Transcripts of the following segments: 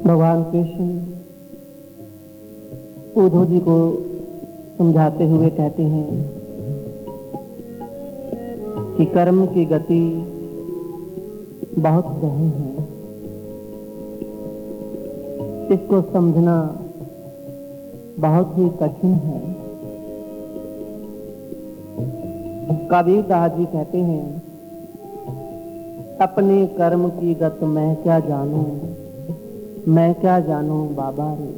भगवान कृष्ण उद्धव जी को समझाते हुए कहते हैं कि कर्म की गति बहुत गहन है, इसको समझना बहुत ही कठिन है। कबीरदास जी कहते हैं, अपने कर्म की गत मैं क्या जानूं, मैं क्या जानूं बाबा रे।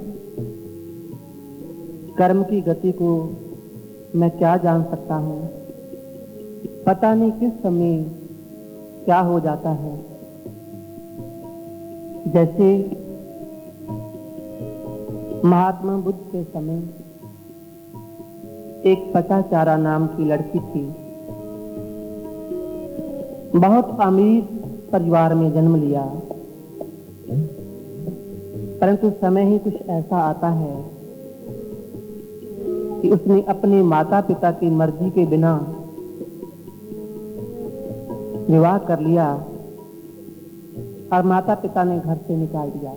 कर्म की गति को मैं क्या जान सकता हूं, पता नहीं किस समय क्या हो जाता है। जैसे महात्मा बुद्ध के समय एक पटाचारा नाम की लड़की थी। बहुत अमीर परिवार में जन्म लिया, परंतु समय ही कुछ ऐसा आता है कि उसने अपने माता पिता की मर्जी के बिना विवाह कर लिया और माता पिता ने घर से निकाल दिया।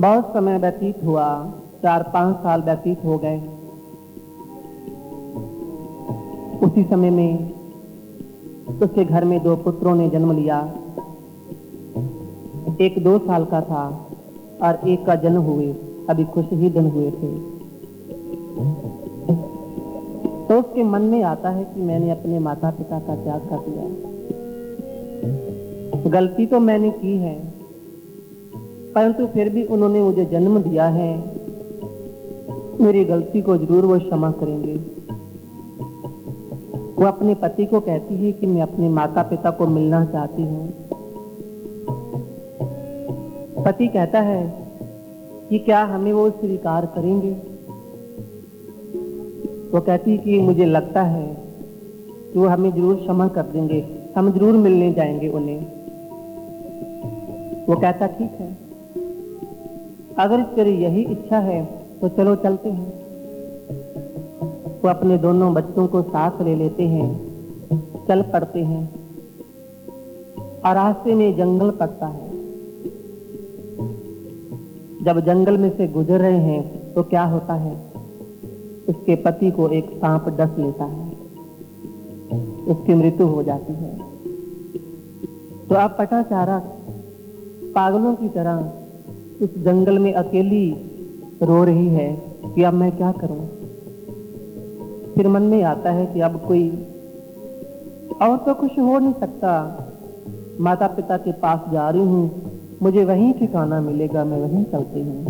बहुत समय व्यतीत हुआ, 4-5 साल व्यतीत हो गए। उसी समय में उसके घर में 2 पुत्रों ने जन्म लिया। एक 2 साल का था और एक का जन्म हुए अभी कुछ ही दिन हुए थे। तो उसके मन में आता है कि मैंने अपने माता पिता का त्याग कर दिया। गलती तो मैंने की है, परंतु फिर भी उन्होंने मुझे जन्म दिया है, मेरी गलती को जरूर वो क्षमा करेंगे। वो अपने पति को कहती है कि मैं अपने माता पिता को मिलना चाहती हूँ। पति कहता है कि क्या हमें वो स्वीकार करेंगे। वो कहती है कि मुझे लगता है कि वो हमें जरूर क्षमा कर देंगे, हम जरूर मिलने जाएंगे उन्हें। वो कहता ठीक है, अगर तेरी यही इच्छा है तो चलो चलते हैं। वो अपने दोनों बच्चों को साथ ले लेते हैं, चल पड़ते हैं और रास्ते में जंगल पड़ता है। जब जंगल में से गुजर रहे हैं तो क्या होता है, उसके पति को एक सांप डस लेता है, उसकी मृत्यु हो जाती है। तो अब पटाचारा पागलों की तरह इस जंगल में अकेली रो रही है कि अब मैं क्या करूं। फिर मन में आता है कि अब कोई और तो कुछ हो नहीं सकता, माता पिता के पास जा रही हूं, मुझे वहीं ठिकाना मिलेगा, मैं वहीं चलती हूं।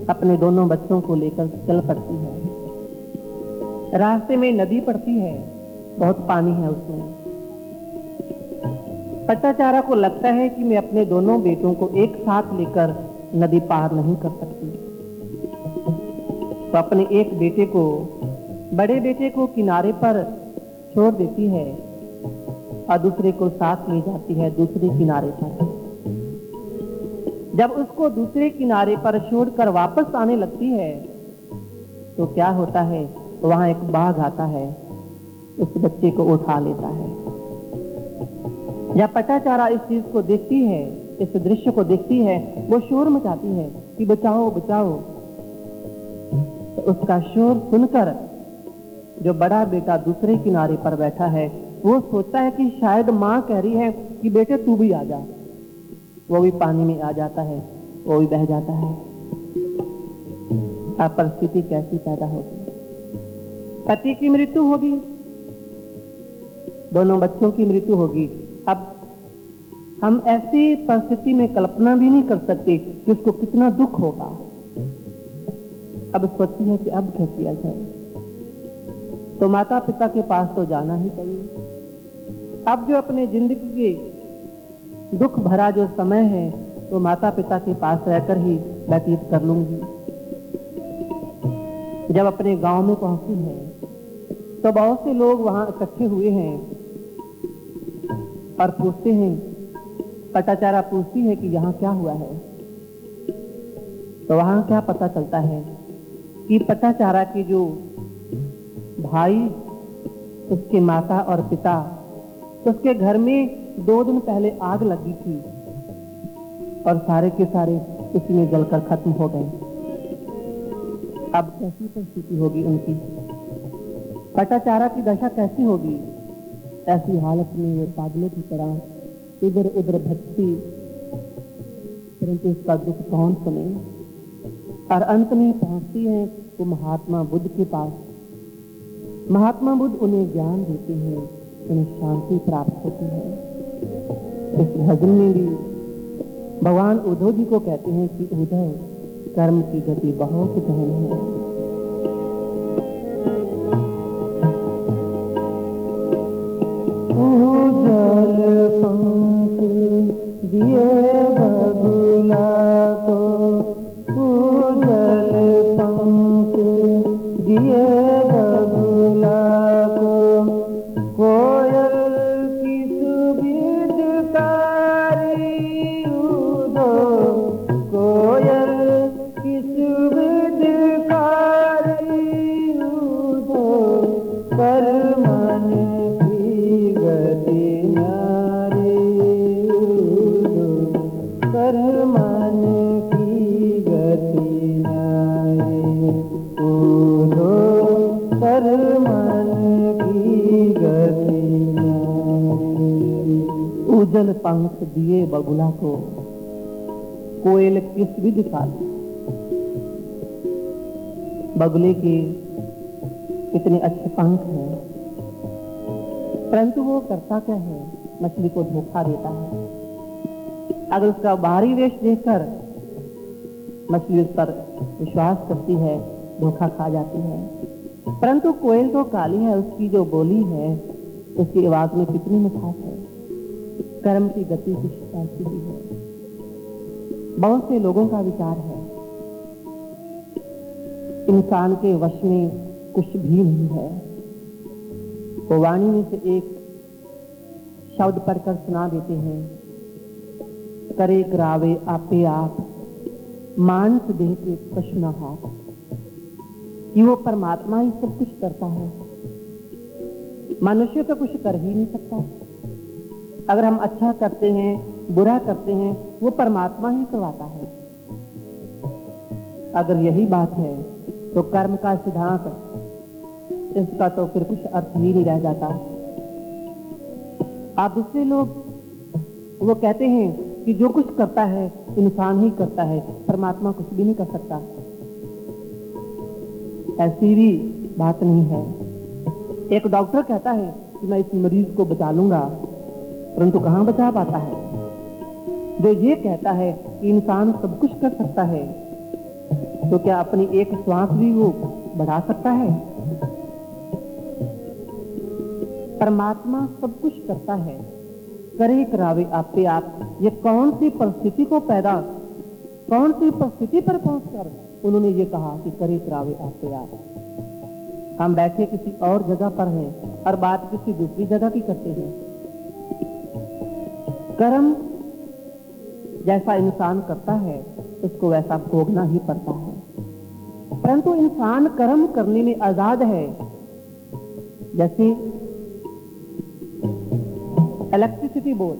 अपने दोनों बच्चों को लेकर चल पड़ती है। रास्ते में नदी पड़ती है, बहुत पानी है उसमें। पटाचारा को लगता है कि मैं अपने दोनों बेटों को एक साथ लेकर नदी पार नहीं कर सकती। तो अपने एक बेटे को, बड़े बेटे को किनारे पर छोड़ देती है और दूसरे को साथ ले जाती है दूसरे किनारे पर। जब उसको दूसरे किनारे पर छोड़कर वापस आने लगती है तो क्या होता है, वहां एक बाघ आता है, उस बच्चे को उठा लेता है। जब पटाचारा इस चीज को देखती है, इस दृश्य को देखती है, वो शोर मचाती है कि बचाओ बचाओ। तो उसका शोर सुनकर जो बड़ा बेटा दूसरे किनारे पर बैठा है वो सोचता है कि शायद माँ कह रही है कि बेटे तू भी आ जा। वो भी पानी में आ जाता है, वो भी बह जाता है। अब परिस्थिति कैसी पैदा होगी, पति की मृत्यु होगी, दोनों बच्चों की मृत्यु होगी। अब हम ऐसी परिस्थिति में कल्पना भी नहीं कर सकते कि उसको कितना दुख होगा। अब सोचती है कि अब क्या किया जाए, तो माता पिता के पास तो जाना ही चाहिए। अब जो अपने जिंदगी के दुख भरा जो समय है तो माता पिता के पास रहकर ही व्यतीत कर लूंगी। जब अपने गांव में पहुंची है तो बहुत से लोग वहां इकट्ठे हुए हैं और पूछते हैं, पटाचारा पूछती है कि यहाँ क्या हुआ है। तो वहां क्या पता चलता है कि पटाचारा के जो भाई, उसके माता और पिता, उसके घर में 2 दिन पहले आग लगी थी और सारे के सारे उसी में जलकर खत्म हो गए। अब कैसी परिस्थिति होगी उनकी? पटाचारा की दशा कैसी होगी? ऐसी हालत में वो पागलों की तरह इधर उधर भटकती, परंतु उसका दुख कौन सुने? और अंत में पहुंचती है वो महात्मा बुद्ध के पास। महात्मा बुद्ध उन्हें ज्ञान देते हैं, उन्हें शांति प्राप्त होती है। इस भजन में भी भगवान उद्धव जी को कहते हैं कि उद्धव, कर्म की गति बहुत गहन है। जल पंख दिए बबुला को, जल पंख दिए बबुला को, कोयल की सुविधकारी उदो, कोयल की सुविधकारी उदो, पर मन की गति नारी उदो, पर मन की गति नारी उदो, पर मन की गति नारी। उजल पंख दिए बबुला को, कोयल किस विधि का। बगुले के कितने अच्छे पंख हैं, परंतु वो करता क्या है? मछली को धोखा देता है। अगर उसका बाहरी वेश देखकर मछली उस पर विश्वास करती है, धोखा खा जाती है। परंतु कोयल तो काली है, उसकी जो बोली है, उसकी आवाज में कितनी मिठास है। कर्म की गति कुछ ऐसी ही है। बहुत से लोगों का विचार है इंसान के वश में कुछ भी नहीं है। वो वाणी में से एक शब्द पढ़कर सुना देते हैं, करे करावे आपे आप, मानस देह के पशु न हाथ, कि वो परमात्मा ही सब कुछ करता है। मनुष्य तो कुछ कर ही नहीं सकता। अगर हम अच्छा करते हैं, बुरा करते हैं, वो परमात्मा ही करवाता है। अगर यही बात है तो कर्म का सिद्धांत, इसका तो फिर कुछ अर्थ ही नहीं रह जाता। आप दूसरे लोग वो कहते हैं कि जो कुछ करता है इंसान ही करता है, परमात्मा कुछ भी नहीं कर सकता। ऐसी भी बात नहीं है। एक डॉक्टर कहता है कि मैं इस मरीज को बचा लूंगा, परंतु कहां बचा पाता है? जो ये कहता है कि इंसान सब कुछ कर सकता है, तो क्या अपनी एक श्वास भी वो बढ़ा सकता है? परमात्मा सब कुछ करता है, करे करावे आपे आप। ये कौन सी परिस्थिति को पैदा, कौन सी परिस्थिति पर पहुंचकर उन्होंने ये कहा कि करे करावे आपे आप। हम बैठे किसी और जगह पर हैं और बात किसी दूसरी जगह की करते हैं। कर्म जैसा इंसान करता है उसको वैसा भोगना ही पड़ता है। परंतु इंसान कर्म करने में आजाद है। जैसे इलेक्ट्रिसिटी बोर्ड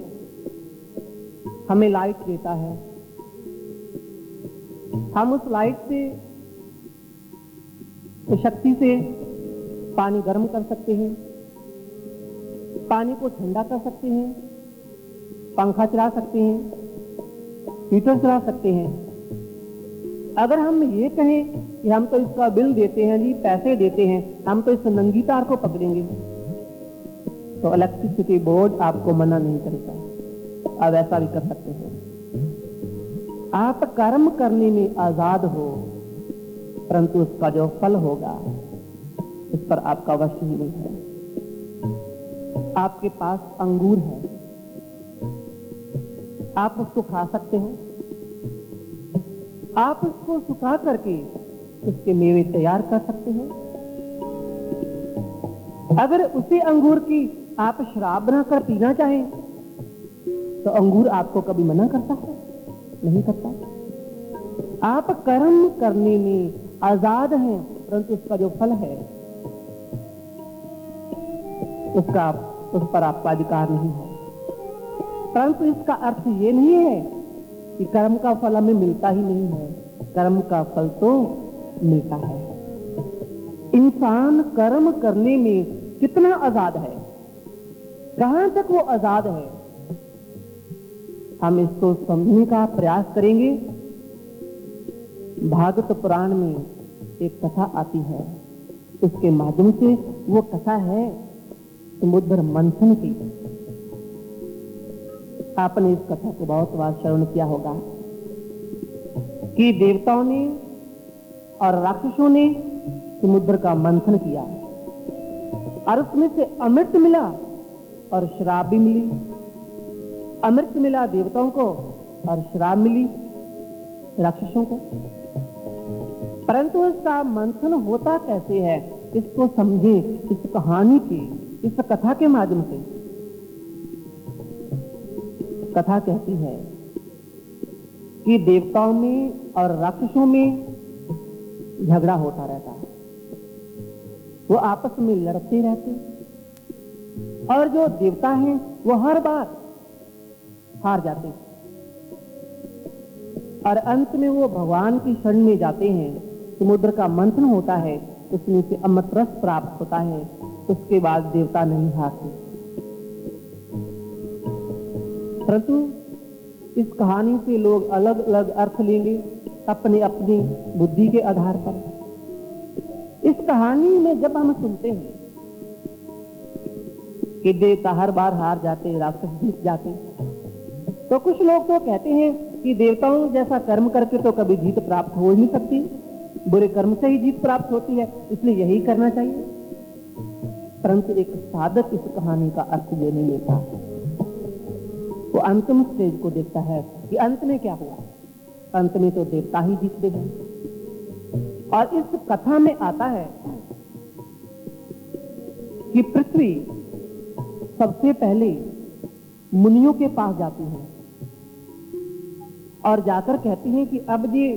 हमें लाइट देता है, हम उस लाइट से, उस शक्ति से पानी गर्म कर सकते हैं, पानी को ठंडा कर सकते हैं, पंखा चला सकते हैं, हीटर चला सकते हैं। अगर हम ये कहें कि हम तो इसका बिल देते हैं जी, पैसे देते हैं, हम तो इस नंगी तार को पकड़ेंगे, तो इलेक्ट्रिसिटी बोर्ड आपको मना नहीं करेगा। आप ऐसा भी कर सकते हैं। आप कर्म करने में आजाद हो, परंतु उसका जो फल होगा उस पर आपका वश ही नहीं है। आपके पास अंगूर है, आप उसको खा सकते हो, आप उसको सुखा करके उसके मेवे तैयार कर सकते हो। अगर उसी अंगूर की आप शराब बनाकर पीना चाहें तो अंगूर आपको कभी मना करता है? नहीं करता। आप कर्म करने में आजाद हैं, परंतु उसका जो फल है उस पर आपका अधिकार नहीं है। परंतु इसका अर्थ ये नहीं है कि कर्म का फल हमें मिलता ही नहीं है, कर्म का फल तो मिलता है। इंसान कर्म करने में कितना आजाद है, कहां तक वो आजाद है, हम इसको समझने का प्रयास करेंगे। भागवत पुराण में एक कथा आती है, उसके माध्यम से, वो कथा है समुद्र मंथन की। आपने इस कथा को बहुत बार श्रवण किया होगा कि देवताओं ने और राक्षसों ने समुद्र का मंथन किया और उसमें से अमृत मिला और शराब भी मिली। अमृत मिला देवताओं को और शराब मिली राक्षसों को। परंतु इसका मंथन होता कैसे है, इसको समझे इस कहानी की, इस कथा के माध्यम से। कथा कहती है कि देवताओं में और राक्षसों में झगड़ा होता रहता है, वो आपस में लड़ते रहते, और जो देवता हैं वो हर बार हार जाते, और अंत में वो भगवान की शरण में जाते हैं। समुद्र का मंथन होता है, उसमें से अमृत रस प्राप्त होता है, उसके बाद देवता नहीं हारते। परंतु इस कहानी से लोग अलग अलग अर्थ लेंगे अपनी अपनी बुद्धि के आधार पर। इस कहानी में जब हम सुनते हैं कि देवता हर बार हार जाते, राक्षस जीत जाते, तो कुछ लोग तो कहते हैं कि देवताओं जैसा कर्म करके तो कभी जीत प्राप्त हो ही नहीं सकती, बुरे कर्म से ही जीत प्राप्त होती है, इसलिए यही करना चाहिए। परंतु एक साधक इस कहानी का अर्थ ये नहीं लेता, वो अंतिम स्टेज को देखता है कि अंत में क्या हुआ। अंत में तो देवता ही जीतते हैं। और इस कथा में आता है कि पृथ्वी सबसे पहले मुनियों के पास जाती है और जाकर कहती हैं कि अब ये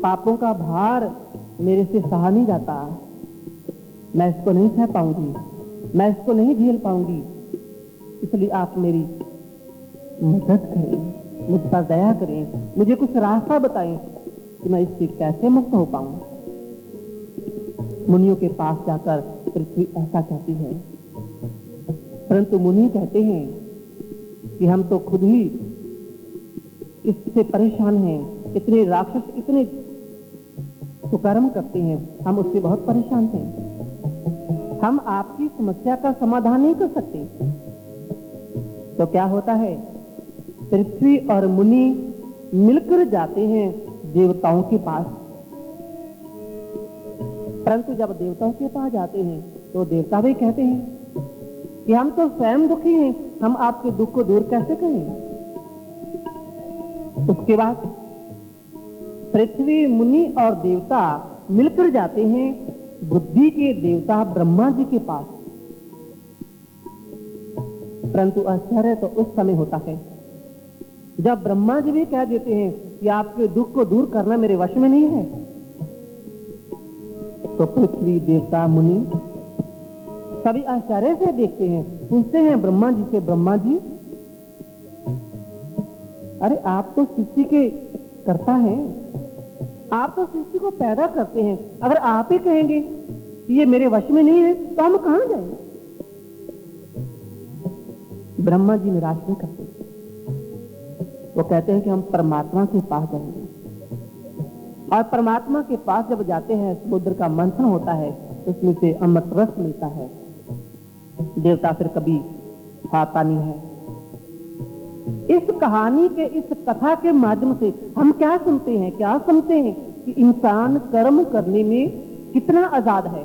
पापों का भार मेरे से सहा नहीं जाता, मैं इसको नहीं सह पाऊंगी, मैं इसको नहीं झेल पाऊंगी, इसलिए आप मेरी मदद करें, मुझ पर दया करें, मुझे कुछ रास्ता बताएं कि मैं इससे कैसे मुक्त हो पाऊं। मुनियों के पास जाकर पृथ्वी ऐसा कहती है, परंतु मुनि कहते हैं कि हम तो खुद ही इससे परेशान हैं, इतने राक्षस इतने कुकर्म करते हैं, हम उससे बहुत परेशान हैं, हम आपकी समस्या का समाधान नहीं कर सकते। तो क्या होता है, पृथ्वी और मुनि मिलकर जाते हैं देवताओं के पास। परंतु जब देवताओं के पास जाते हैं तो देवता भी कहते हैं कि हम तो स्वयं दुखी हैं, हम आपके दुख को दूर कैसे करें। उसके बाद पृथ्वी, मुनि और देवता मिलकर जाते हैं बुद्धि के देवता ब्रह्मा जी के पास। परंतु आश्चर्य तो उस समय होता है जब ब्रह्मा जी भी कह देते हैं कि आपके दुख को दूर करना मेरे वश में नहीं है। तो पृथ्वी, देवता, मुनि सभी आश्चर्य से देखते हैं, पूछते हैं ब्रह्मा जी से, ब्रह्मा जी अरे आप तो सृष्टि के कर्ता हैं, आप तो सृष्टि को पैदा करते हैं, अगर आप ही कहेंगे कि ये मेरे वश में नहीं है तो हम कहां जाएंगे। ब्रह्मा जी निराश नहीं करते, वो कहते हैं कि हम परमात्मा के पास जाएंगे। और परमात्मा के पास जब जाते हैं, समुद्र का मंथन होता है, उसमें से अमृत रस मिलता है। देवता फिर कभी हारता नहीं है। इस कहानी के, इस कथा के माध्यम से हम क्या सुनते हैं, क्या समझते हैं कि इंसान कर्म करने में कितना आजाद है।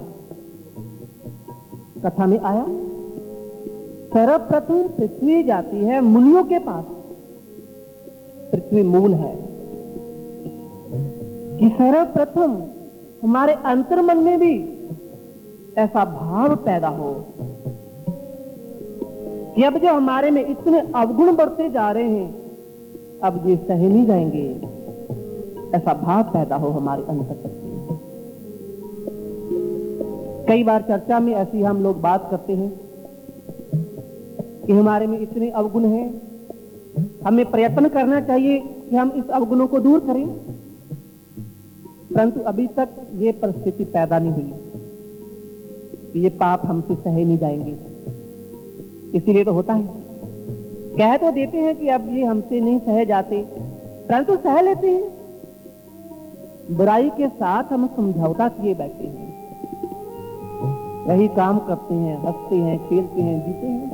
कथा में आया, सर्वप्रथम पृथ्वी जाती है मुनियों के पास। पृथ्वी मूल है कि सर्वप्रथम हमारे अंतर्मन में भी ऐसा भाव पैदा हो कि अब जो हमारे में इतने अवगुण बढ़ते जा रहे हैं, अब ये सहे नहीं जाएंगे, ऐसा भाव पैदा हो हमारे अंतर्मन में। कई बार चर्चा में ऐसी हम लोग बात करते हैं कि हमारे में इतने अवगुण हैं, हमें प्रयत्न करना चाहिए कि हम इस अवगुणों को दूर करें, परंतु अभी तक ये परिस्थिति पैदा नहीं हुई कि ये पाप हमसे सहे नहीं जाएंगे। इसीलिए तो होता है, कह तो देते हैं कि अब ये हमसे नहीं सहे जाते, परंतु सह लेते हैं। बुराई के साथ हम समझौता किए बैठे हैं, वही काम करते हैं, हंसते हैं, खेलते हैं, जीते हैं।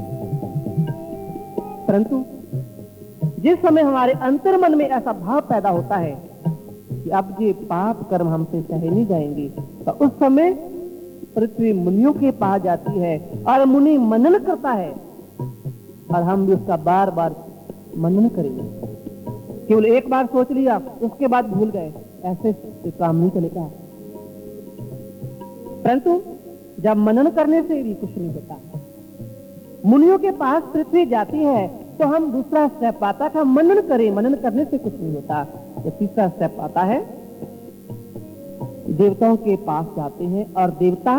परंतु जिस समय हमारे अंतर्मन में ऐसा भाव पैदा होता है कि अब ये पाप कर्म हमसे सहे नहीं जाएंगे, तो उस समय पृथ्वी मुनियों के पास जाती है और मुनि मनन करता है, और हम भी उसका बार बार मनन करेंगे। केवल एक बार सोच लिया, उसके बाद भूल गए, ऐसे काम नहीं चलेगा। परंतु जब मनन करने से भी कुछ नहीं होता, मुनियों के पास पृथ्वी जाती है तो हम दूसरा स्टेप आता था, मनन करें, मनन करने से कुछ नहीं होता। तो तीसरा स्टेप आता है, देवताओं के पास जाते हैं, और देवता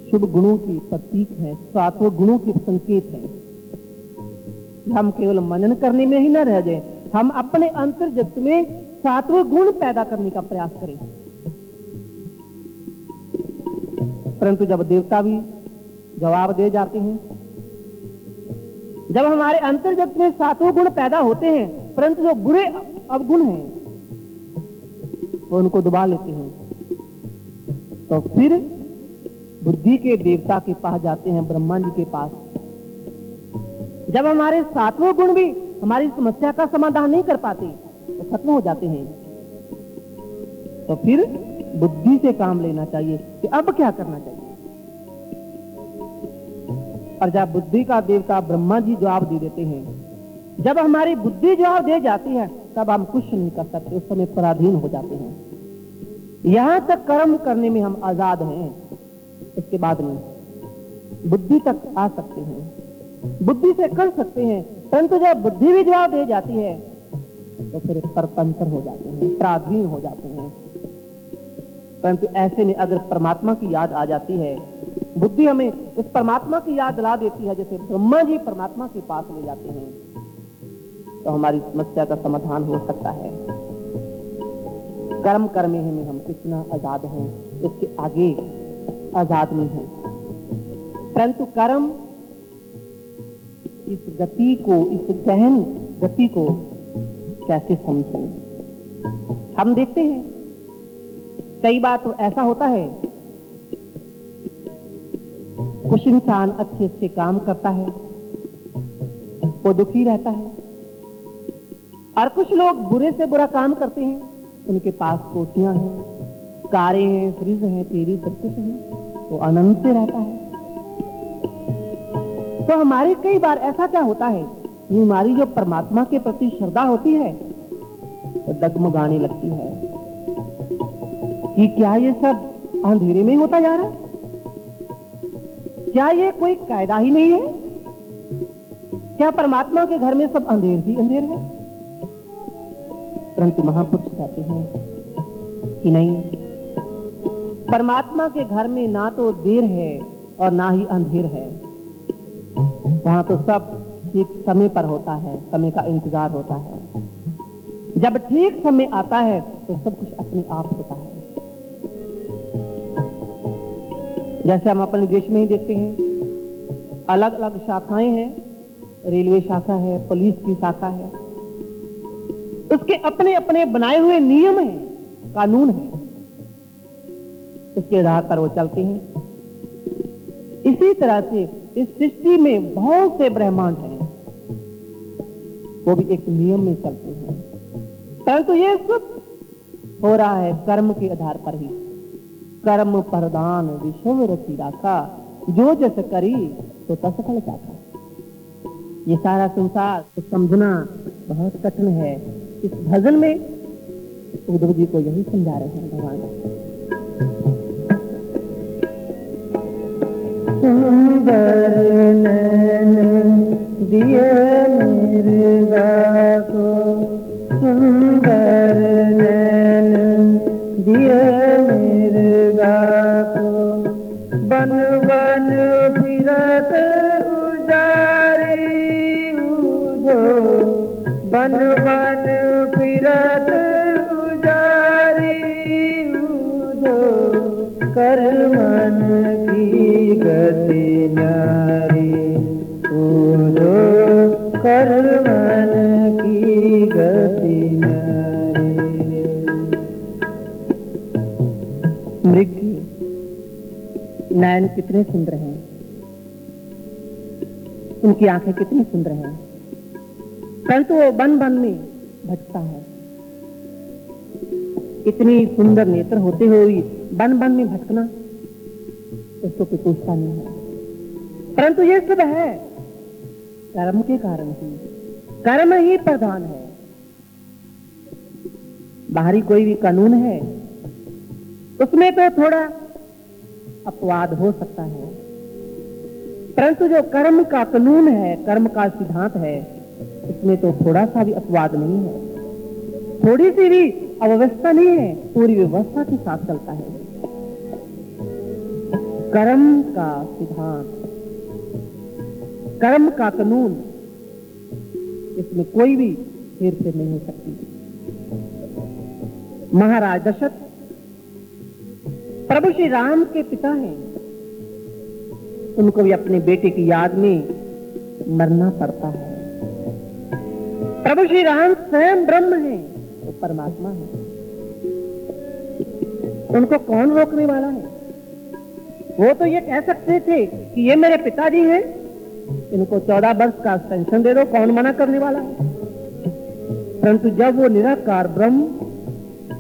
शुभ गुणों की प्रतीक है, सातों गुणों के संकेत है। हम केवल मनन करने में ही न रह जाए, हम अपने अंतर जगत में सातवें गुण पैदा करने का प्रयास करें। परंतु जब देवता भी जवाब दे जाते हैं, जब हमारे अंतर जगत में सातों गुण पैदा होते हैं, परंतु जो बुरे अवगुण हैं वो उनको दबा लेते हैं, तो फिर बुद्धि के देवता के पास जाते हैं, ब्रह्मा जी के पास। जब हमारे सातवें गुण भी हमारी समस्या का समाधान नहीं कर पाते, तो खत्म हो जाते हैं, तो फिर बुद्धि से काम लेना चाहिए कि अब क्या करना चाहिए। और जब बुद्धि का देवता ब्रह्मा जी जवाब दे देते हैं, जब हमारी बुद्धि जवाब दे जाती है, तब हम कुछ नहीं कर सकते, उस समय पराधीन हो जाते हैं। यहां तक कर्म करने में हम आजाद हैं, इसके बाद नहीं, बुद्धि तक आ सकते हैं, बुद्धि से कर सकते हैं, परंतु जब बुद्धि भी जवाब दे जाती है तो फिर परतंत्र हो जाते हैं, पराधीन हो जाते हैं। परंतु ऐसे में अगर परमात्मा की याद आ जाती है, बुद्धि हमें इस परमात्मा की याद दिला देती है, जैसे ब्रह्मा जी परमात्मा के पास ले जाते हैं, तो हमारी समस्या का समाधान हो सकता है। कर्म करने में हम कितना आजाद हैं, इसके आगे आजाद नहीं है। परंतु कर्म इस गति को, इस गहन गति को कैसे समझें। हम देखते हैं कई बार तो ऐसा होता है, कुछ इंसान अच्छे अच्छे काम करता है, वो दुखी रहता है, और कुछ लोग बुरे से बुरा काम करते हैं, उनके पास कोठियां हैं, कारें हैं, फ्रिज हैं, टीवी, सब कुछ है, वो आनंद से रहता है। तो हमारे कई बार ऐसा क्या होता है कि हमारी जो परमात्मा के प्रति श्रद्धा होती है वो डगमगाने लगती है कि क्या ये सब अंधेरे में होता जा रहा है, क्या ये कोई कायदा ही नहीं है, क्या परमात्मा के घर में सब अंधेर ही अंधेर है। परंतु महापुरुष कहते हैं कि नहीं, परमात्मा के घर में ना तो देर है और ना ही अंधेर है, वहां तो सब ठीक समय पर होता है, समय का इंतजार होता है। जब ठीक समय आता है तो सब कुछ अपने आप होता है। जैसे हम अपने देश में ही देखते हैं, अलग अलग शाखाएं हैं, रेलवे शाखा है, पुलिस की शाखा है, उसके अपने अपने बनाए हुए नियम हैं, कानून हैं, उसके आधार पर वो चलते हैं। इसी तरह से इस सृष्टि में बहुत से ब्रह्मांड हैं, वो भी एक नियम में चलते हैं, परंतु ये सब हो रहा है कर्म के आधार पर ही। कर्म प्रदान विश्व रची राखा, जो जस करी तो तस फल चाखा। ये सारा संसार तो समझना बहुत कठिन है। इस भजन में उद्धव जी को यही समझा रहे हैं भगवान। सुंदर नैन दिए मृगा को, सुंदर नैन दिए मृगा को, बन बन फिरत उजारी उधो बन बन फिरत गुजारी जो कर मन की गति न्यारी जो कर मन की गति न्यारी। मृग के नयन कितने सुंदर हैं, उनकी आंखें कितनी सुंदर हैं, परंतु वो वन वन में भटकता है। इतनी सुंदर नेत्र होते हुए वन वन में भटकना उसको कोई पूछता नहीं है, परंतु ये सब है कर्म के कारण ही। कर्म ही प्रधान है, बाहरी कोई भी कानून है उसमें तो थोड़ा अपवाद हो सकता है, परंतु जो कर्म का कानून है, कर्म का सिद्धांत है, इसमें तो थोड़ा सा भी अपवाद नहीं है, थोड़ी सी भी अव्यवस्था नहीं है, पूरी व्यवस्था के साथ चलता है। कर्म का सिद्धांत, कर्म का कानून, इसमें कोई भी हेर फेर नहीं हो सकती। महाराज दशरथ प्रभु श्री राम के पिता हैं, उनको भी अपने बेटे की याद में मरना पड़ता है। प्रभु श्री राम स्वयं ब्रह्म हैं, वो परमात्मा है, उनको कौन रोकने वाला है? वो तो ये कह सकते थे कि ये मेरे पिताजी हैं, इनको 14 वर्ष का पेंशन दे दो, कौन मना करने वाला है? परंतु जब वो निराकार ब्रह्म,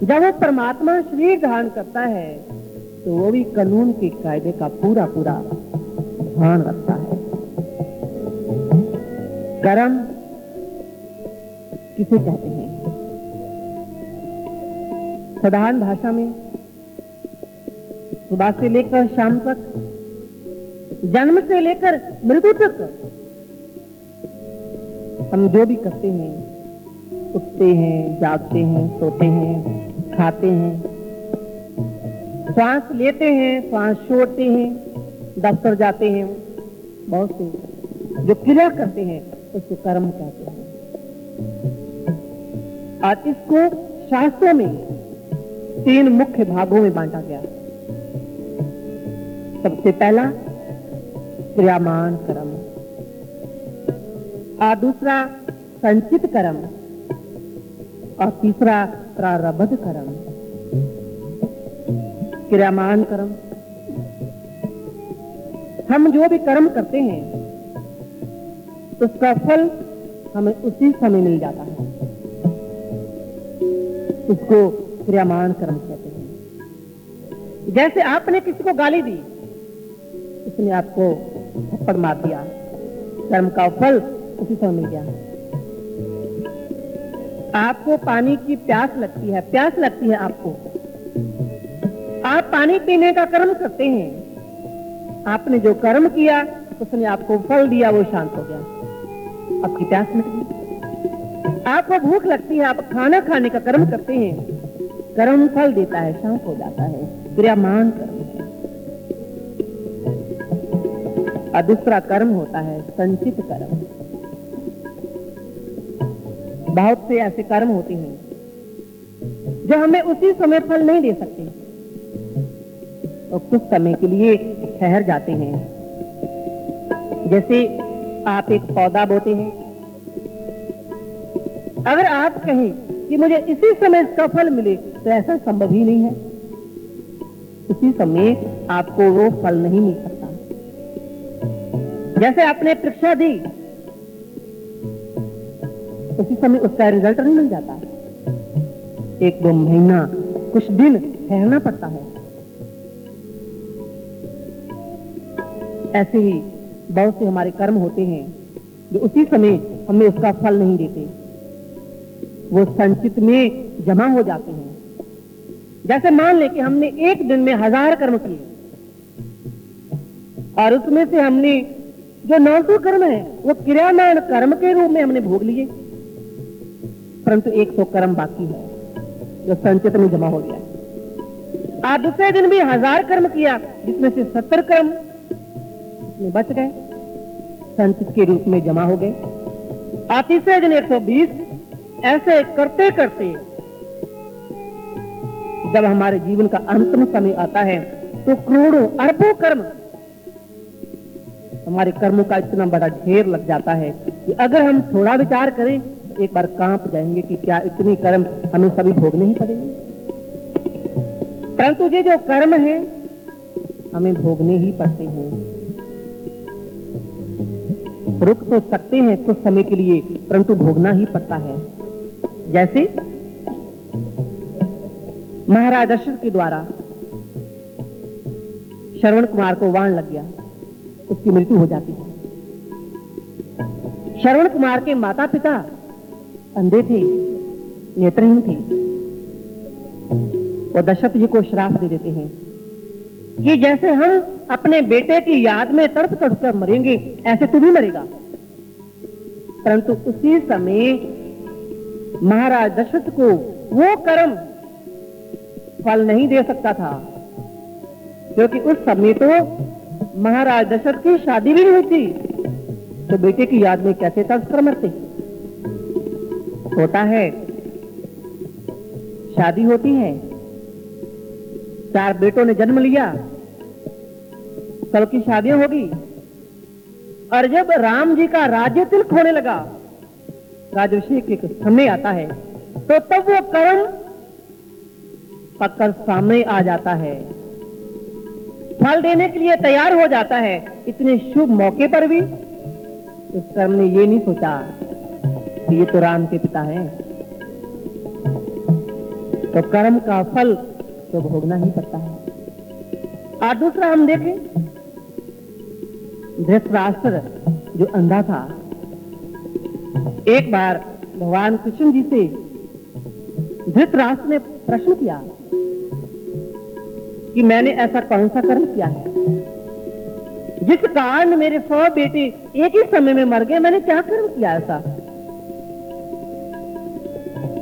जब वो परमात्मा शरीर धारण करता है, तो वो भी कानून के कायदे का पूरा पूरा ध्यान रखता है। कर्म किसे कहते हैं? साधारण भाषा में सुबह से लेकर शाम तक, जन्म से लेकर मृत्यु तक हम जो भी करते हैं, उठते हैं, जागते हैं, सोते हैं, खाते हैं, श्वास लेते हैं, श्वास छोड़ते हैं, दफ्तर जाते हैं, बहुत से जो क्रिया करते हैं उसको कर्म कहते हैं। और इसको शास्त्रों में 3 मुख्य भागों में बांटा गया। सबसे पहला क्रियामान कर्म, और दूसरा संचित कर्म, और तीसरा प्रारब्ध कर्म। क्रियामान कर्म, हम जो भी कर्म करते हैं उसका फल हमें उसी समय मिल जाता है, उसको क्रियामान कर्म कहते हैं। जैसे आपने किसी को गाली दी, उसने आपको थप्पड़ मार दिया, कर्म का फल उसी समय मिल गया। आपको पानी की प्यास लगती है आपको, आप पानी पीने का कर्म करते हैं, आपने जो कर्म किया उसने आपको फल दिया, वो शांत हो गया, आपकी प्यास मिट गई। आपको भूख लगती है, आप खाना खाने का कर्म करते हैं, कर्म फल देता है, शांत हो जाता है, क्रियामान कर्म है। और दूसरा कर्म होता है संचित कर्म। बहुत से ऐसे कर्म होते हैं जो हमें उसी समय फल नहीं दे सकते, और कुछ समय के लिए ठहर जाते हैं। जैसे आप एक पौधा बोते हैं, अगर आप कहें कि मुझे इसी समय इसका फल मिले, तो ऐसा संभव ही नहीं है। उसी समय आपको वो फल नहीं मिल सकता। जैसे आपने परीक्षा दी, उसी समय उसका रिजल्ट नहीं मिल जाता, 1-2 महीना, कुछ दिन ठहरना पड़ता है। ऐसे ही बहुत से हमारे कर्म होते हैं जो उसी समय हमें उसका फल नहीं देते, वो संचित में जमा हो जाते हैं। जैसे मान ले कि हमने एक दिन में 1000 कर्म किए, और उसमें से हमने जो 900 कर्म है वो क्रियामान कर्म के रूप में हमने भोग लिए, परंतु 100 कर्म बाकी है जो संचित में जमा हो गया। आज दूसरे दिन भी 1000 कर्म किया, जिसमें से 70 कर्म बच गए, संचित के रूप में जमा हो गए। और तीसरे दिन 120, ऐसे करते करते जब हमारे जीवन का अंतिम समय आता है तो करोड़ों अरबों कर्म, हमारे कर्मों का इतना बड़ा ढेर लग जाता है कि अगर हम थोड़ा विचार करें तो एक बार कांप जाएंगे कि क्या इतने कर्म हमें सभी भोगने ही पड़ेंगे। परंतु ये जो कर्म है हमें भोगने ही पड़ते हैं। रुक तो सकते हैं कुछ समय के लिए, परंतु भोगना ही पड़ता है। जैसे महाराज दशरथ के द्वारा श्रवण कुमार को वाण लग गया, उसकी मृत्यु हो जाती है। श्रवण कुमार के माता पिता अंधे थे, नेत्रहीन थे। वो दशरथ जी को श्राप दे देते हैं कि जैसे हम अपने बेटे की याद में तड़प तड़प कर मरेंगे, ऐसे तू भी मरेगा। परंतु उसी समय महाराज दशरथ को वो कर्म फल नहीं दे सकता था, क्योंकि उस समय तो महाराज दशरथ की शादी भी नहीं थी। तो बेटे की याद में कैसे तड़प कर मरते? होता है, शादी होती है, 4 बेटों ने जन्म लिया, सबकी शादियां होगी, और जब राम जी का राज्य तिलक होने लगा, राजभिषेक के समय आता है, तो तब वो कर्म पकड़ सामने आ जाता है, फल देने के लिए तैयार हो जाता है। इतने शुभ मौके पर भी उस कर्म ने ये नहीं सोचा कि ये तो राम के पिता हैं, तो कर्म का फल तो भोगना ही पड़ता है। और दूसरा हम देखें, धृतराष्ट्र जो अंधा था, एक बार भगवान कृष्ण जी से धृतराष्ट्र ने प्रश्न किया कि मैंने ऐसा कौन सा कर्म किया है जिस कारण मेरे 100 बेटे एक ही समय में मर गए, मैंने क्या कर्म किया ऐसा?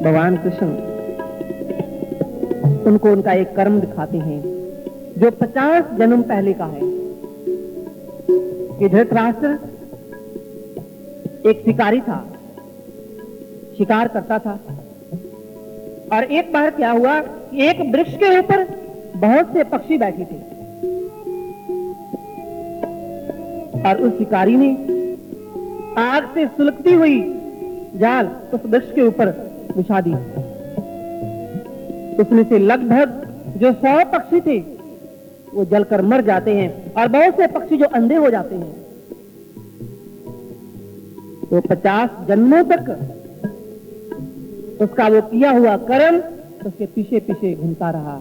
भगवान कृष्ण उनको उनका एक कर्म दिखाते हैं जो 50 जन्म पहले का है कि धृतराष्ट्र एक शिकारी था, शिकार करता था, और एक बार क्या हुआ कि एक वृक्ष के ऊपर बहुत से पक्षी बैठे थे, और उस शिकारी ने आग से सुलगती हुई जाल उस वृक्ष के ऊपर बिछा दी। उसमें से लगभग जो 100 पक्षी थे वो जलकर मर जाते हैं, और बहुत से पक्षी जो अंधे हो जाते हैं। तो 50 जन्मों तक उसका वो किया हुआ कर्म उसके पीछे पीछे घूमता रहा।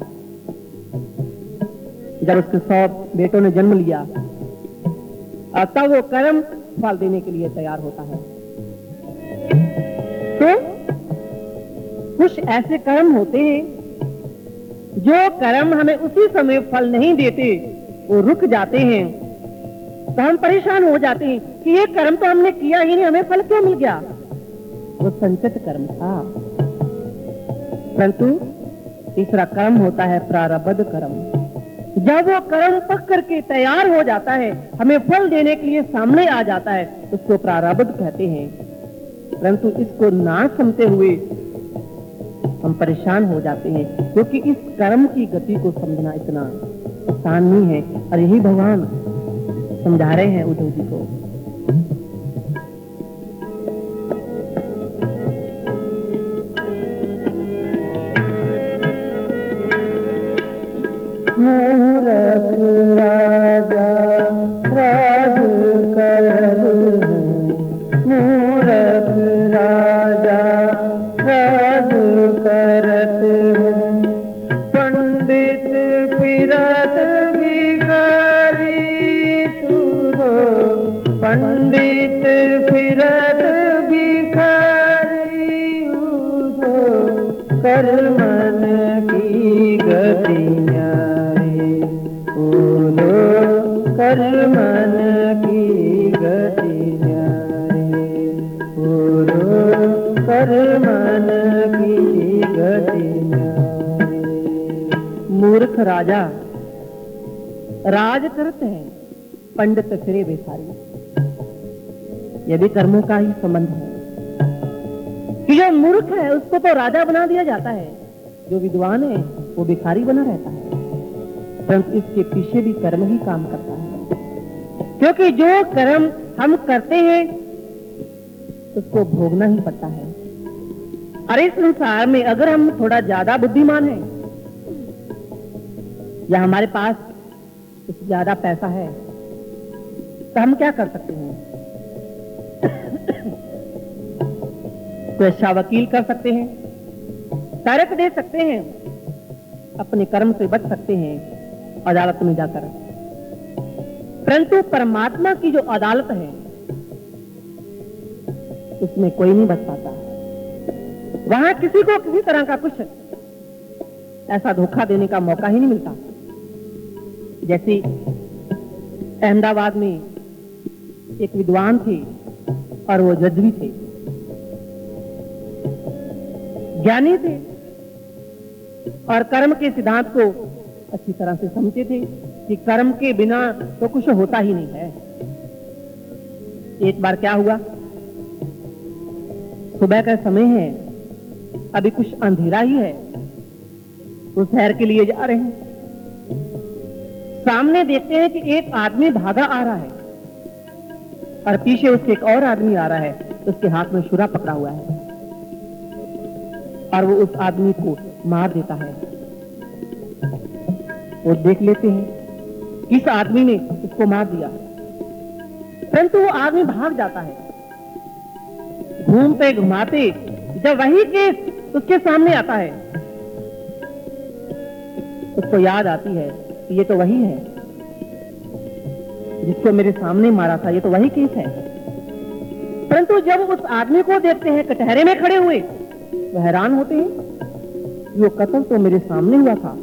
जब उसके 100 बेटों ने जन्म लिया, और तब वो कर्म फल देने के लिए तैयार होता है। तो कुछ ऐसे कर्म होते हैं जो कर्म हमें उसी समय फल नहीं देते, वो रुक जाते हैं, तो हम परेशान हो जाते हैं कि ये कर्म तो हमने किया ही नहीं, हमें फल क्यों मिल गया? वो संचित कर्म था। परंतु तीसरा कर्म होता है प्रारब्ध कर्म। जब वो कर्म पक करके तैयार हो जाता है, हमें फल देने के लिए सामने आ जाता है, उसको प्रारब्ध कहते हैं। परंतु इसको ना समझते हुए हम परेशान हो जाते हैं, क्योंकि इस कर्म की गति को समझना इतना आसान नहीं है। और यही भगवान समझा रहे हैं उद्धव जी को। मूरख राजा राज करत, मूरख राजा राज करत, पंडित फिरत भिखारी सुनो, पंडित फिरत भिखारी उधो, कर मन की गतियां कर मन की गतियां कर मन की गतियां। मूर्ख राजा राज करते हैं, पंडित फिरे भिखारी। यदि कर्मों का ही संबंध है कि जो मूर्ख है उसको तो राजा बना दिया जाता है, जो विद्वान है वो भिखारी बना रहता है। परंतु इसके पीछे भी कर्म ही काम करता है, क्योंकि जो कर्म हम करते हैं उसको भोगना ही पड़ता है। और इस संसार में अगर हम थोड़ा ज्यादा बुद्धिमान हैं या हमारे पास कुछ ज्यादा पैसा है तो हम क्या कर सकते हैं? कोई अच्छा वकील कर सकते हैं, तर्क दे सकते हैं, अपने कर्म से बच सकते हैं अदालत में जाकर। परंतु परमात्मा की जो अदालत है उसमें कोई नहीं बच पाता। वहां किसी को किसी तरह का कुछ ऐसा धोखा देने का मौका ही नहीं मिलता। जैसे अहमदाबाद में एक विद्वान थे और वो जज भी थे, ज्ञानी थे और कर्म के सिद्धांत को अच्छी तरह से समझते थे कि कर्म के बिना तो कुछ होता ही नहीं है। एक बार क्या हुआ, सुबह का समय है, अभी कुछ अंधेरा ही है, वो शहर के लिए जा रहे हैं। सामने देखते हैं कि एक आदमी भागा आ रहा है और पीछे उसके एक और आदमी आ रहा है, उसके हाथ में छुरा पकड़ा हुआ है और वो उस आदमी को मार देता है। वो देख लेते हैं किस आदमी ने उसको मार दिया, परंतु वो आदमी भाग जाता है। घूमते घुमाते जब वही केस उसके सामने आता है, उसको याद आती है कि ये तो वही है जिसको मेरे सामने मारा था, ये तो वही केस है। परंतु जब उस आदमी को देखते हैं कटहरे में खड़े हुए, वो हैरान होते हैं, वो कत्ल तो मेरे सामने हुआ था,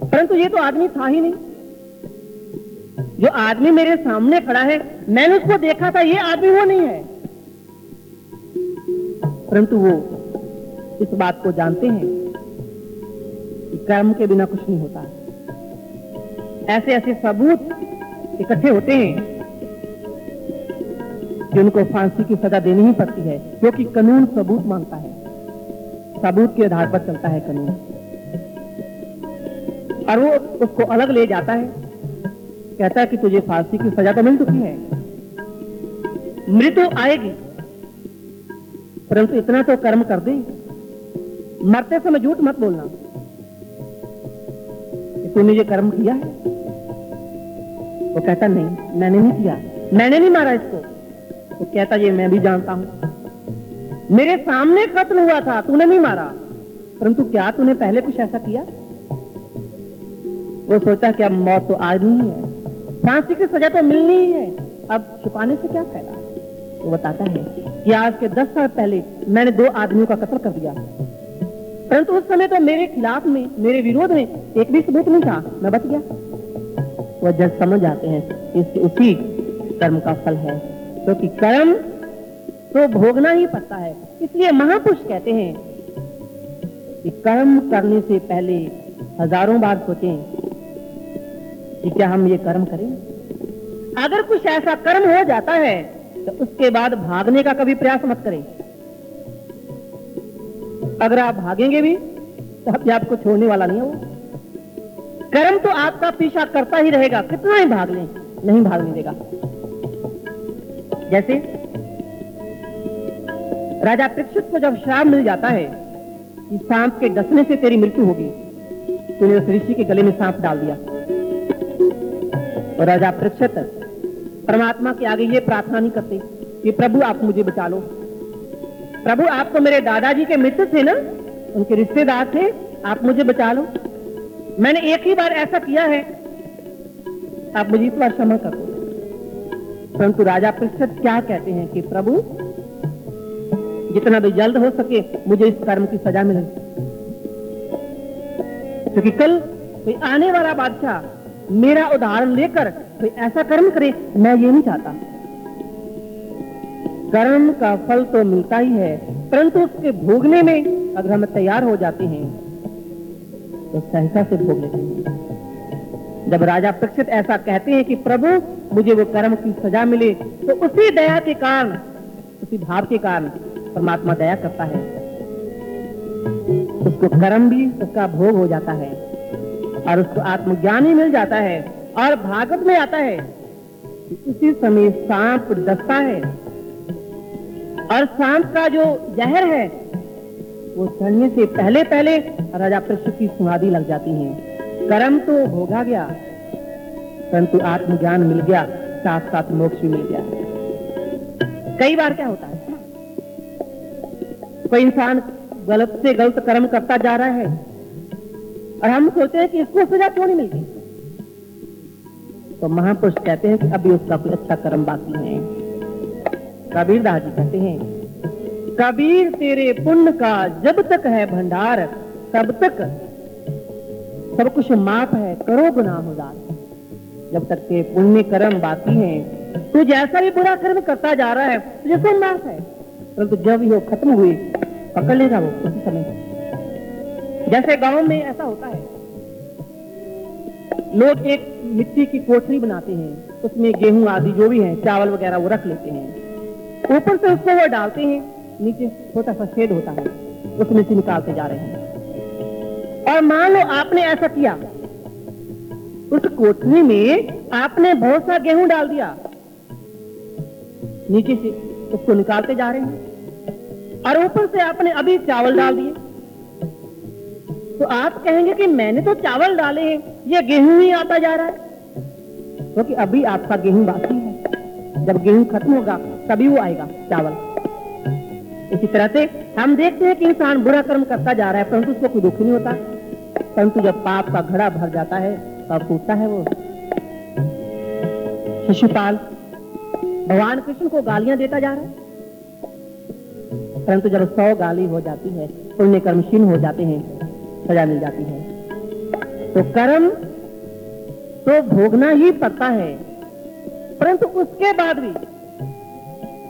परंतु ये तो आदमी था ही नहीं। जो आदमी मेरे सामने खड़ा है, मैंने उसको देखा था, ये आदमी वो नहीं है। परंतु वो इस बात को जानते हैं कि कर्म के बिना कुछ नहीं होता। ऐसे ऐसे सबूत इकट्ठे होते हैं कि उनको फांसी की सजा देनी ही पड़ती है, क्योंकि कानून सबूत मांगता है, सबूत के आधार पर चलता है कानून। और वो उसको अलग ले जाता है, कहता है कि तुझे फांसी की सजा तो मिल चुकी है, मृत्यु आएगी, परंतु इतना तो कर्म कर दे, मरते समय झूठ मत बोलना कि तूने ये कर्म किया है। वो कहता नहीं, मैंने नहीं किया, मैंने नहीं मारा इसको। वो कहता ये मैं भी जानता हूं, मेरे सामने कत्ल हुआ था, तूने नहीं मारा, परंतु क्या तूने पहले कुछ ऐसा किया? वो सोचा कि अब मौत तो आज नहीं है, फांसी की सजा तो मिलनी ही है, अब छुपाने से क्या फायदा। वो बताता है कि आज के 10 साल पहले मैंने 2 आदमियों का कत्ल कर दिया, परंतु उस समय तो मेरे खिलाफ में, मेरे विरोध में एक भी सबूत नहीं था, मैं बच गया। वो जज समझ जाते हैं इससे उसी कर्म का फल है, क्योंकि कर्म तो भोगना ही पड़ता है। इसलिए महापुरुष कहते हैं कि कर्म करने से पहले हजारों बार सोचें कि क्या हम ये कर्म करें। अगर कुछ ऐसा कर्म हो जाता है तो उसके बाद भागने का कभी प्रयास मत करें। अगर आप भागेंगे भी तो अभी आपको छोड़ने वाला नहीं है। वो कर्म तो आपका पीछा करता ही रहेगा, कितना ही भाग लें, नहीं भागने देगा। जैसे राजा परीक्षित को जब श्राप मिल जाता है कि सांप के डसने से तेरी मृत्यु होगी, तूने उस ऋषि के गले में सांप डाल दिया। और राजा परीक्षित परमात्मा के आगे ये प्रार्थना नहीं करते कि प्रभु आप मुझे बचा लो, प्रभु आप तो मेरे दादाजी के मित्र थे ना, उनके रिश्तेदार थे, आप मुझे बचा लो, मैंने एक ही बार ऐसा किया है, आप मुझे इस बार क्षमा कर दो। परंतु राजा परीक्षित क्या कहते हैं कि प्रभु जितना भी जल्द हो सके मुझे इस कर्म की सजा मिले, क्योंकि कल कोई आने वाला बादशाह मेरा उदाहरण लेकर कोई ऐसा कर्म करे, मैं ये नहीं चाहता। कर्म का फल तो मिलता ही है, परंतु उसके भोगने में अगर हम तैयार हो जाते हैं तो सहसा से भोग लेते हैं। जब राजा परीक्षित ऐसा कहते हैं कि प्रभु मुझे वो कर्म की सजा मिले, तो उसी दया के कारण, उसी भाव के कारण परमात्मा दया करता है, उसको कर्म भी उसका भोग हो जाता है और उसको आत्मज्ञान ही मिल जाता है। और भागवत में आता है कि उसी समय सांप डसता है और सांप का जो जहर है वो चढ़ने से पहले पहले राजा परीक्षित की समाधि लग जाती है। कर्म तो भोगा गया परंतु आत्मज्ञान मिल गया, साथ साथ मोक्ष भी मिल गया। कई बार क्या होता है, कोई इंसान गलत से गलत कर्म करता जा रहा है और हम सोचते हैं कि इसको सजा क्यों नहीं मिलती, तो महापुरुष कहते हैं कि अभी उसका कोई अच्छा कर्म बाकी है। कबीर दास जी कहते हैं, कबीर तेरे पुण्य का जब तक है भंडार, तब तक सब कुछ माफ है, करो गुनाह उदार। जब तक के पुण्य कर्म बाकी हैं, तू जैसा भी बुरा कर्म करता जा रहा है तुझे सब माफ है, परंतु जब वो खत्म हुए पकड़ लेगा वो उसी समय। जैसे गांव में ऐसा होता है, लोग एक मिट्टी की कोठरी बनाते हैं, उसमें गेहूं आदि जो भी है, चावल वगैरह वो रख लेते हैं, ऊपर से उसको वो डालते हैं, नीचे छोटा सा शेड होता है, उसमें से निकालते जा रहे हैं। और मान लो आपने ऐसा किया, उस कोठरी में आपने बहुत सा गेहूं डाल दिया, नीचे से उसको निकालते जा रहे हैं और ऊपर से आपने अभी चावल डाल दिए, तो आप कहेंगे कि मैंने तो चावल डाले हैं, ये गेहूं ही आता जा रहा है, क्योंकि अभी आपका गेहूं बाकी है। जब गेहूं खत्म होगा तभी वो आएगा चावल। इसी तरह से हम देखते हैं कि इंसान बुरा कर्म करता जा रहा है परंतु उसको कोई दुख नहीं होता, परंतु जब पाप का घड़ा भर जाता है तब टूटता है वो। शिशुपाल भगवान कृष्ण को गालियां देता जा रहा है, परंतु जब 100 गाली हो जाती है, पुण्य कर्म क्षीण हो जाते हैं, सजा मिल जाती है। तो कर्म तो भोगना ही पड़ता है, परंतु उसके बाद भी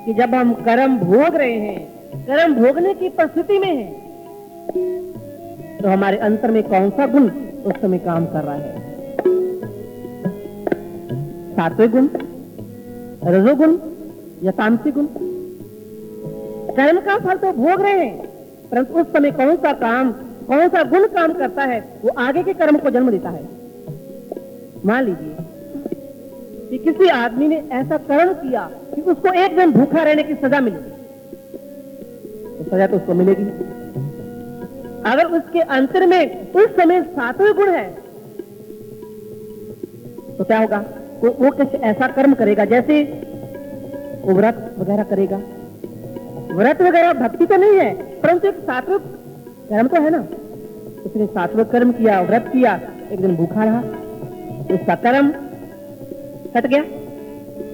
कि जब हम कर्म भोग रहे हैं, कर्म भोगने की परिस्थिति में है, तो हमारे अंतर में कौन सा गुण उस समय काम कर रहा है? सात्विक गुण, रजोगुण या तामसिक गुण? कर्म का फल तो भोग रहे हैं, परंतु उस समय कौन सा काम, कौन सा गुण काम करता है, वो आगे के कर्म को जन्म देता है। मान लीजिए कि किसी आदमी ने ऐसा कर्म किया कि उसको एक दिन भूखा रहने की सजा मिलेगी, तो सजा तो उसको मिलेगी। अगर उसके अंतर में उस समय सात्विक गुण है तो क्या होगा? वो कुछ ऐसा कर्म करेगा, जैसे वो व्रत वगैरह करेगा। व्रत वगैरह भक्ति तो नहीं है, परंतु एक सात्विक कर्म तो है ना। उसने सात्विक कर्म किया, व्रत किया, एक दिन भूखा रहा, उसका कर्म कट गया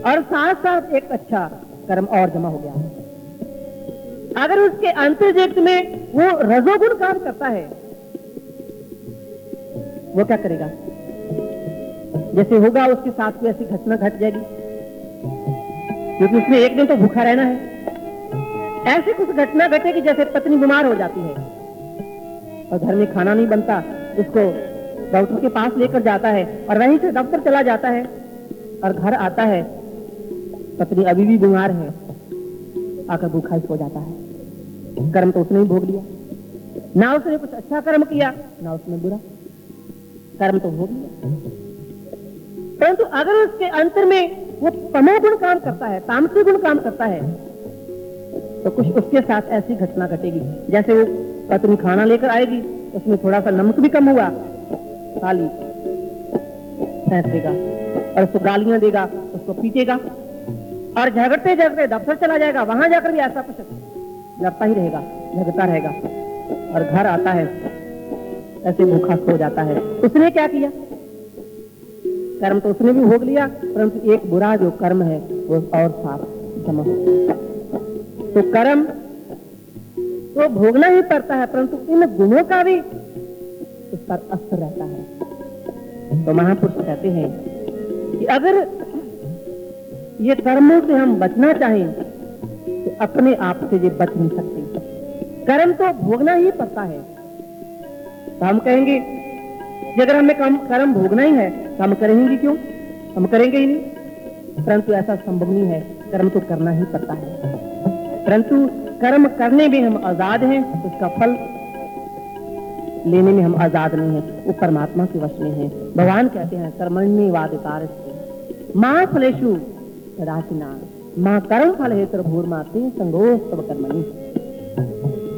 और साथ साथ एक अच्छा कर्म और जमा हो गया। अगर उसके अंतर्जगत में वो रजोगुण काम करता है, वो क्या करेगा? जैसे होगा उसके साथ कोई ऐसी घटना घट जाएगी, क्योंकि उसने एक दिन तो भूखा रहना है। ऐसी कुछ घटना घटेगी जैसे पत्नी बीमार हो जाती है और घर में खाना नहीं बनता, उसको डॉक्टर के पास लेकर जाता है और वहीं से दफ्तर चला जाता है और घर आता है, पत्नी अभी भी बीमार है, आकर भूखा सो जाता है। कर्म तो उसने ही भोग लिया, ना उसने कुछ अच्छा कर्म किया ना उसने बुरा, कर्म तो भोग लिया। परंतु अगर उसके अंतर में वो तमोगुण काम करता है, तामसिक गुण काम करता है, तो कुछ उसके साथ ऐसी घटना घटेगी जैसे वो पत्नी खाना लेकर आएगी, उसमें थोड़ा सा नमक भी कम हुआ, खाली फेंक देगा और उसको गालियां देगा, उसको पीटेगा और झगड़ते झगड़ते दफ्तर चला जाएगा, वहां जाकर भी ऐसा कुछ लड़ता ही रहेगा, झगड़ता रहेगा और घर आता है ऐसे भूखा सो जाता है। उसने क्या किया? कर्म तो उसने भी भोग लिया, परंतु एक बुरा जो कर्म है वो और साथ जमा हो। तो कर्म तो भोगना ही पड़ता है, परंतु इन गुणों का भी उस पर असर रहता है। तो महापुरुष कहते हैं कि अगर ये कर्मों से हम बचना चाहें तो अपने आप से ये बच नहीं सकते। कर्म तो भोगना ही पड़ता है। तो हम कहेंगे कि अगर हमें कर्म भोगना ही है तो हम करेंगे क्यों? हम करेंगे ही नहीं, परंतु ऐसा संभव नहीं है। कर्म तो करना ही पड़ता है, परंतु कर्म करने में हम आजाद हैं, उसका फल लेने में हम आजाद नहीं हैं, वो परमात्मा के वश में है। भगवान कहते हैं कर्मण्येवाधिकारस्ते मां फलेषु कदाचन मां कर्म फल हेतुर्भूर्माते संगोस्तव कर्मणि।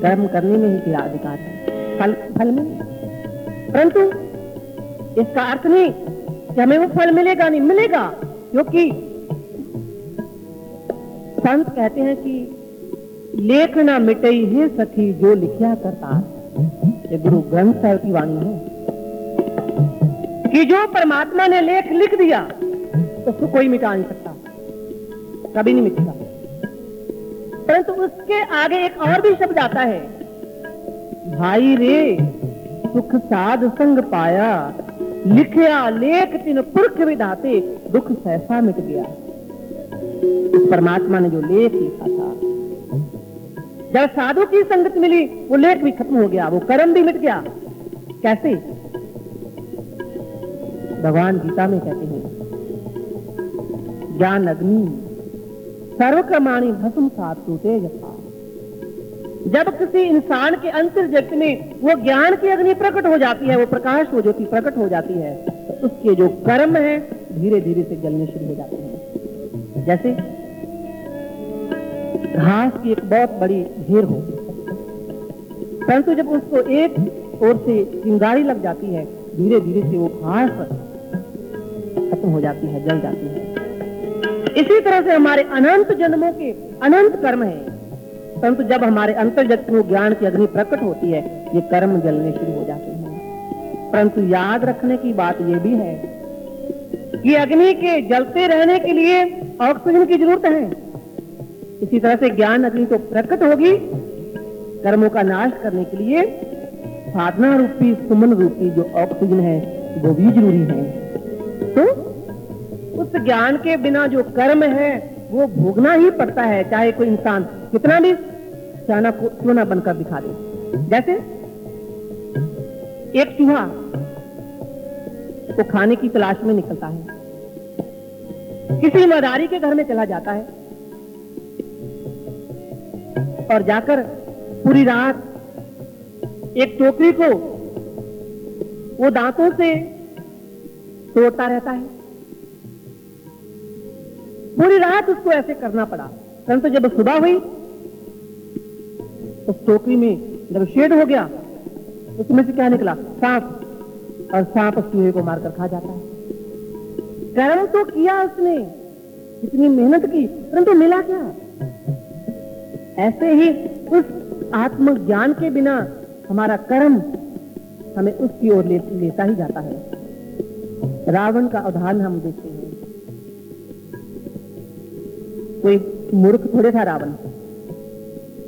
कर्म करने में ही तेरा अधिकार है, फल में। परंतु इसका अर्थ नहीं कि हमें वो फल मिलेगा, नहीं मिलेगा, क्योंकि संत कहते हैं कि लेख ना मिटई है सखी जो लिखिया करता। ये गुरु ग्रंथ साहिब की वाणी है कि जो परमात्मा ने लेख लिख दिया तो उसको कोई मिटा नहीं सकता, कभी नहीं मिटेगा। परंतु उसके आगे एक और भी शब्द आता है, भाई रे सुख साध संग पाया लिखया लेख तिन पुरख विधाते दुख सहसा मिट गया। उस परमात्मा ने जो लेख लिखा था, जब साधु की संगत मिली वो लेख भी खत्म हो गया, वो कर्म भी मिट गया। कैसे? भगवान गीता में कहते हैं ज्ञान अग्नि सर्वकर्माणि भस्म सात टूटे जथा। जब किसी इंसान के अंतर जगत में वो ज्ञान की अग्नि प्रकट हो जाती है, वो प्रकाश हो ज्योति प्रकट हो जाती है, तो उसके जो कर्म है धीरे धीरे से जलने शुरू हो जाते हैं। जैसे घास की एक बहुत बड़ी ढेर हो, परंतु जब उसको एक ओर से चिंगारी लग जाती है, धीरे धीरे से वो घास खत्म हो जाती है, जल जाती है। इसी तरह से हमारे अनंत जन्मों के अनंत कर्म हैं, परंतु जब हमारे अंतर्जगत में ज्ञान की अग्नि प्रकट होती है, ये कर्म जलने शुरू हो जाते हैं। परंतु याद रखने की बात यह भी है कि अग्नि के जलते रहने के लिए ऑक्सीजन की जरूरत है। इसी तरह से ज्ञान अग्नि तो प्रकट होगी कर्मों का नाश करने के लिए, साधना रूपी सुमन रूपी जो ऑक्सीजन है वो भी जरूरी है। तो उस ज्ञान के बिना जो कर्म है वो भोगना ही पड़ता है, चाहे कोई इंसान कितना भी चाना क्यों ना बनकर दिखा दे। जैसे एक चूहा वो खाने की तलाश में निकलता है, किसी मदारी के घर में चला जाता है और जाकर पूरी रात एक टोकरी को वो दांतों से तोड़ता रहता है। पूरी रात उसको ऐसे करना पड़ा, परंतु जब सुबह हुई उस टोकरी में जब शेड हो गया, उसमें से क्या निकला? सांप। और सांप उस चूहे को मारकर खा जाता है। कर्म तो किया उसने, इतनी मेहनत की, परंतु मिला क्या? ऐसे ही उस आत्मज्ञान के बिना हमारा कर्म हमें उसकी ओर लेता ही जाता है। रावण का उदाहरण हम देखते हैं। कोई मूर्ख थोड़े था रावण।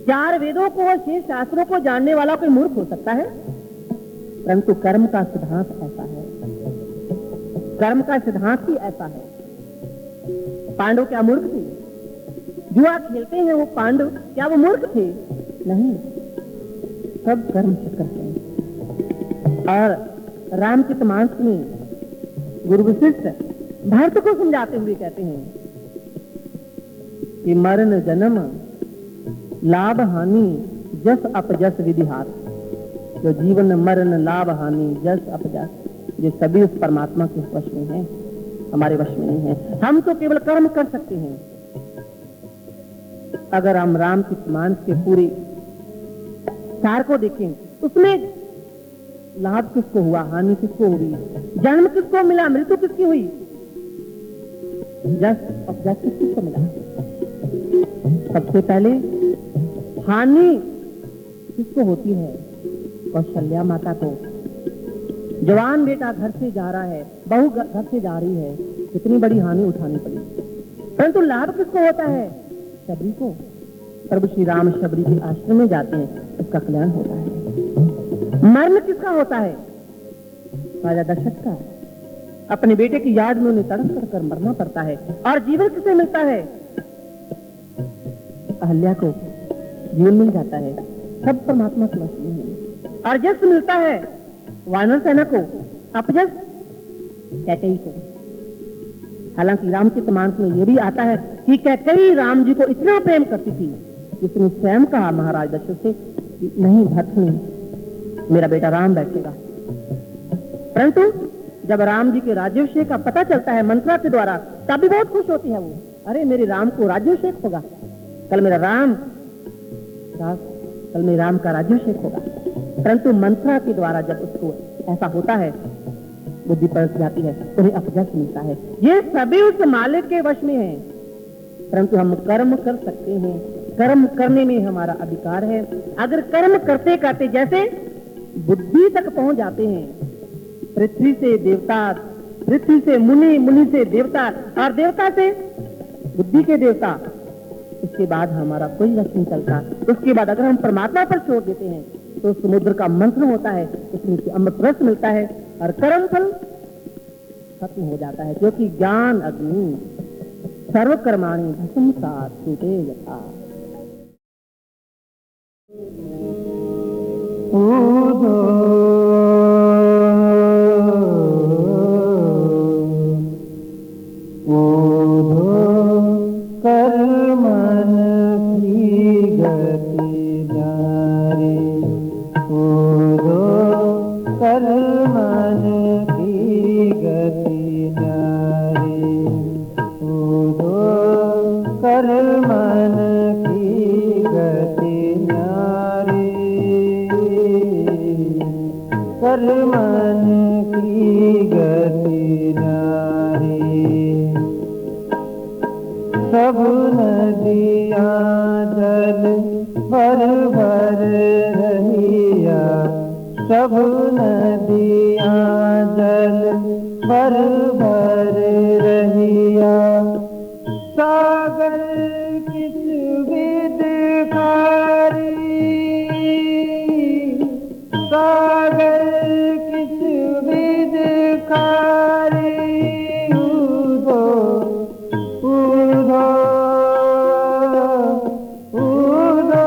4 वेदों को और 6 शास्त्रों को जानने वाला कोई मूर्ख हो सकता है? परंतु कर्म का सिद्धांत ऐसा है, कर्म का सिद्धांत ही ऐसा है। पांडव क्या मूर्ख थे? जुआ खेलते हैं वो पांडव, क्या वो मूर्ख थे? नहीं, सब कर्म से करते हैं। और रामचरितमानस में गुरु वशिष्ठ भरत को समझाते हुए कहते हैं कि मरण जन्म लाभ हानि जस अपजस विधि हाथ। जो जीवन मरण लाभ हानि जस अपजस, ये सभी उस परमात्मा के वश में है, हमारे वश में नहीं है। हम तो केवल कर्म कर सकते हैं। अगर हम रामचरितमानस के पूरे सार को देखें, उसमें लाभ किसको हुआ, हानि किसको हुई, जन्म किसको मिला, मृत्यु किसकी हुई, जस अपजस किसको मिला? सबसे पहले हानि किसको होती है? कौशल्या माता को। जवान बेटा घर से जा रहा है, बहू घर से जा रही है, कितनी बड़ी हानि उठानी पड़ी। परंतु लाभ किसको होता है? शबरी को। प्रभु श्री राम शबरी के आश्रम में जाते हैं, उसका कल्याण होता है। मरण किसका होता है? राजा दशरथ का। अपने बेटे की याद में उन्हें तड़प कर मरना पड़ता है। और जीवन किसे मिलता है? अहल्या को जीवन मिल जाता है। सब परमात्मा के वश में है। और जस मिलता है वानर सेना को, अपजस कैकेयी को। हालांकि रामचरितमानस में यह भी आता है कि कैकेयी राम जी को इतना प्रेम करती थी जिसने स्वयं कहा महाराज दशरथ से कि नहीं भरतनी, मेरा बेटा राम बैठेगा। परंतु जब राम जी के राज्याभिषेक का पता चलता है मंत्रा के द्वारा, तब भी बहुत खुश होती है वो। अरे मेरे राम को राज्याभिषेक होगा, कल मेरे राम का राज्याभिषेक होगा। परंतु मंत्रा के द्वारा जब उसको ऐसा होता है, बुद्धि पलट जाती है, उन्हें अपजस मिलता है। ये सभी उस मालिक के वश में है, परंतु हम कर्म कर सकते हैं, कर्म करने में हमारा अधिकार है। अगर कर्म करते करते जैसे बुद्धि तक पहुंच जाते हैं, पृथ्वी से देवता, पृथ्वी से मुनि, मुनि से देवता और देवता से बुद्धि के देवता, उसके बाद हमारा कोई वश नहीं चलता। उसके बाद अगर हम परमात्मा पर छोड़ देते हैं तो समुद्र का मंथन होता है, उसमें से अमृत रस मिलता है और कर्म फल खत्म हो जाता है, क्योंकि ज्ञान अग्नि सर्व कर्माणि भस्मसात् कुरुते यथा। सब नदियाँ जल भर भर रहिया, सब नदियाँ जल भर भर रहिया। सागर किस विद खारी, सागर किस विद खारी। उदो उदो उदो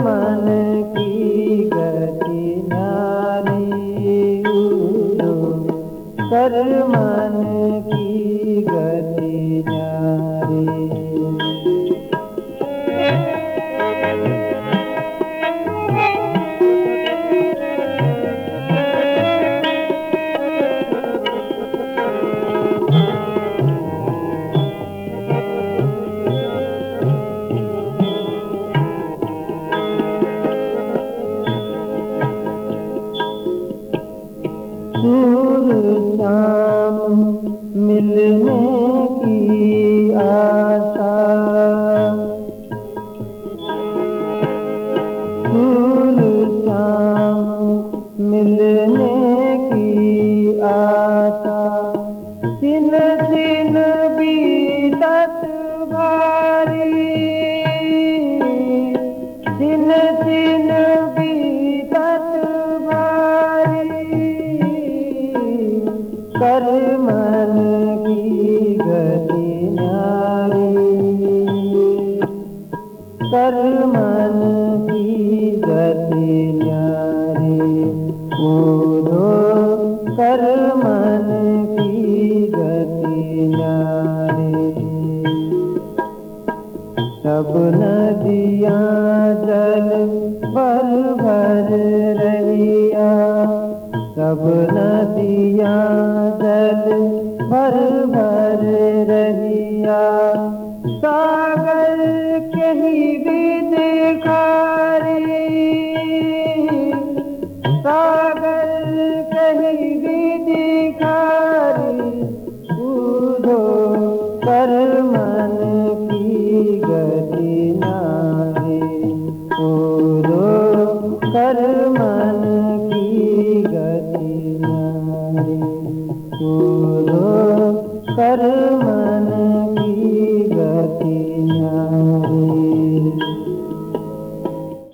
मन की गति न्यारी उदो कर मन की गति न्यारी। शाम मिलने की आशा, शाम मिलने की आशा, दिन दिन बीतत भारी, दिन दिन बीतत कर मन की गति न्यारी, कर मन की गति न्यारी उदो कर मन की गति न्यारी। सब नदियाँ जल भर भर रहिया, सब नदियाँ जल भर भर रहिया, सागर कहीं भी दिखारी, सागर कहीं भी दिखारी उदो कर मन की गति नारी, उदो कर मन की गति नारी, उदो कर